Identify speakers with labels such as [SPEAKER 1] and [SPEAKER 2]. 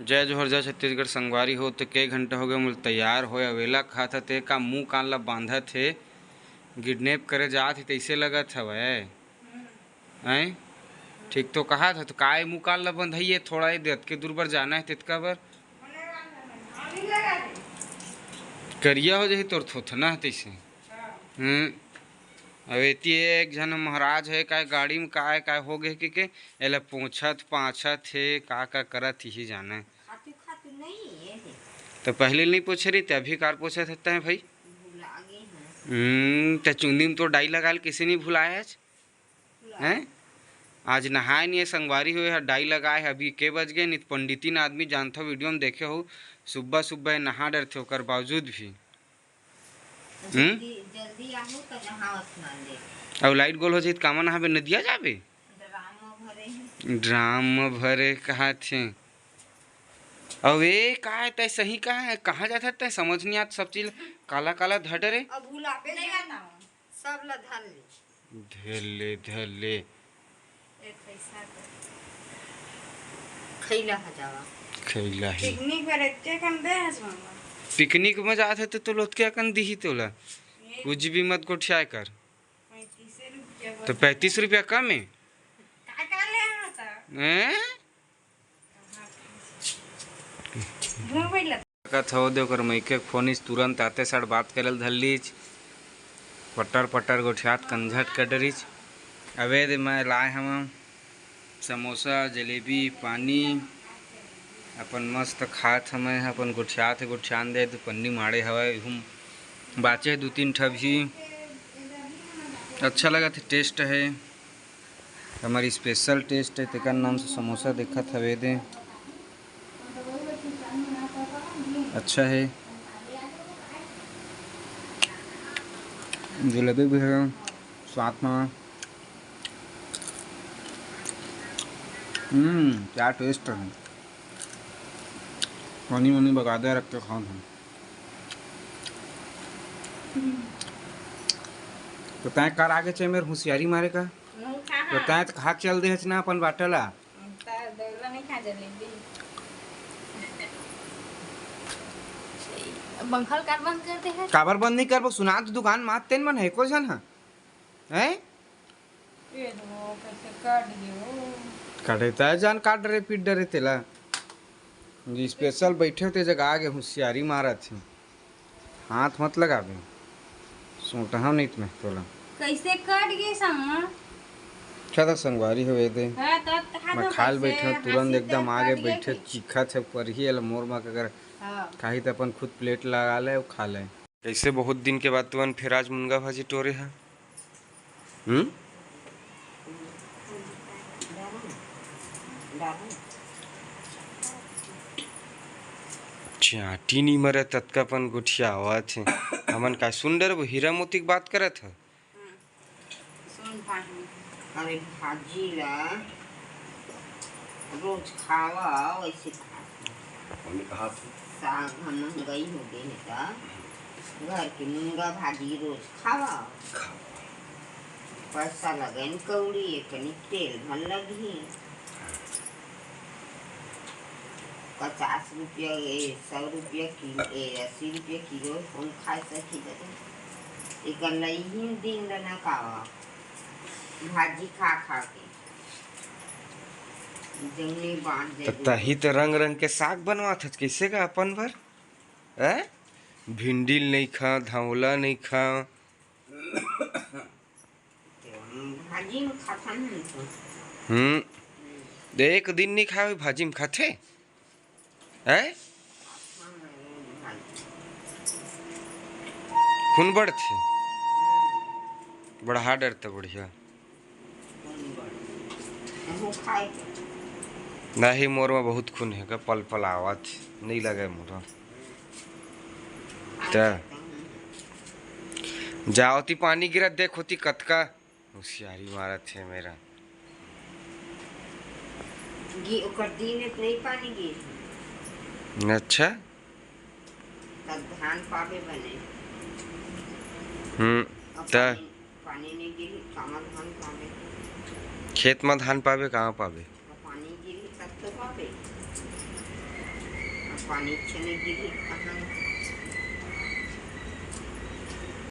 [SPEAKER 1] जय जोहर जय छत्तीसगढ़ संगवारी हो तो कई घंटा हो गए मुझे तैयार हो अवेला खा था ते का मुंह कान ला बांधा थे किडनैप करे जात ही तैसे लगत हवै हैं। ठीक तो कहा था तो काय मुंह कान ला बंधाइए थोड़ा ही देत के दूर बर जाना है तितका बर करिया हो जाही तोर थोथना तैसे अब एती एक झन महाराज है काय गाड़ी में काय काय हो गए के एला पूछत पाछत थे का करत ही जाने तो पहले नहीं पूछे रही अभी कार पूछे सकता है भाई। तो चुंदी में तो डाई लगा किसी नहीं भुलाया हैं। आज नहाए नहीं है संगवारी हुए है डाई लगाए अभी के बज गए नहीं पंडिती ने आदमी जानता वीडियो में देखे हो सुबह सुबह नहा डरते होकर बावजूद भी
[SPEAKER 2] जल्दी आहू तो नहावत ना ले
[SPEAKER 1] अब लाइट गोल हो जाए तो कामा नहाबे नदिया जाबे ड्राम भरे कहा थे अब ये का है तय सही का है कहाँ जाता तय समझ नहीं आता सब चीज काला काला धड़ रे
[SPEAKER 2] अब भूला पे नहीं आता सब ला
[SPEAKER 1] धले धले
[SPEAKER 2] एक पैसा खैला हजावा
[SPEAKER 1] खैला ही
[SPEAKER 2] पिकनिक पर एते कम दे हस मामा
[SPEAKER 1] पिकनिक में जाते तो लोट क्या कन दी ही तोला कुछ भी मत कोठिया कर
[SPEAKER 2] 35 रुपया
[SPEAKER 1] तो 35 रुपया कम है
[SPEAKER 2] का ले आता
[SPEAKER 1] हैं का थो दे कर मैके फोन इस तुरंत आते साड़ बात करल धल्लीज पटर पटर गोठियात कंझट कटरीज अबे दे मैं लाए हम समोसा जलेबी पानी अपन मस्त खात हमें अपन गोठियात गोठियान दे तो पन्नी मारे हवा हम बाचे 2-3 ठा भी अच्छा लगा था टेस्ट है हमारी स्पेशल टेस्ट है तेकर नाम से समोसा देखा था वे दे अच्छा है जलेबी भी है साथ में क्या टेस्ट है पानी वानी बगादे रख के खाओ हम तो तय कर आगे चाहिए मेरे होशियारी मारे का तो तय तो खा चल दे ना अपन बाटला
[SPEAKER 2] बंखल कार बंद कर दे है
[SPEAKER 1] काबर बंद नहीं कर सुना तो दुकान मात तेन मन है को जन है
[SPEAKER 2] ये तो कैसे काट दियो
[SPEAKER 1] कटेता जान काट डरे पीट डरे तेला जी स्पेशल बैठे होते जगह आगे होशियारी मारा थी हाथ मत लगाबे सोटा हम नहीं तुम्हें तोला
[SPEAKER 2] कैसे कट गए संग
[SPEAKER 1] अच्छा था संगवारी हो दे मैं खाल बैठे तुरंत एकदम आगे बैठे चीखा थे पर ही अल मोर मा अगर खाही तो अपन खुद प्लेट लगा ले और खा ले कैसे बहुत दिन के बाद तुमन फिर आज मुनगा भाजी टोरे है चाटी नहीं मरे तत्कापन गुठिया हुआ थे हमन का सुंदर वो हीरा मोती की बात करत है
[SPEAKER 2] सुन पाही अरे भाजी ला रोज खावा वैसे खा साग हम गई हो गए तो घर की मुंगा भाजी रोज खावा पैसा लगन कौड़ी एक तेल भल लगी 50 रुपया 100 रुपया किलो 80 रुपया किलो कौन खा सकी एक लही दिन लना खावा भाजी खा खा के जंगली बांध
[SPEAKER 1] तही तो रंग रंग के साग बनवा था कैसे का अपन भर है भिंडी नहीं खा धावला नहीं खा
[SPEAKER 2] भाजी में खाता नहीं
[SPEAKER 1] तो एक दिन नहीं खाए भाजी में खाते है खून बढ़ थे बढ़ा डरता बढ़िया नहीं मोर में बहुत खून है का पल पल आवाज नहीं लगे मोर जाओती पानी गिरा देख होती कतका होशियारी मारा थे मेरा
[SPEAKER 2] नहीं पानी गिर
[SPEAKER 1] अच्छा
[SPEAKER 2] धान पावे बने पानी नहीं गिरी कहाँ धान पावे
[SPEAKER 1] खेत में धान पावे कहाँ पावे
[SPEAKER 2] पानी गिरी तब तो पावे पानी छने गिरी कहाँ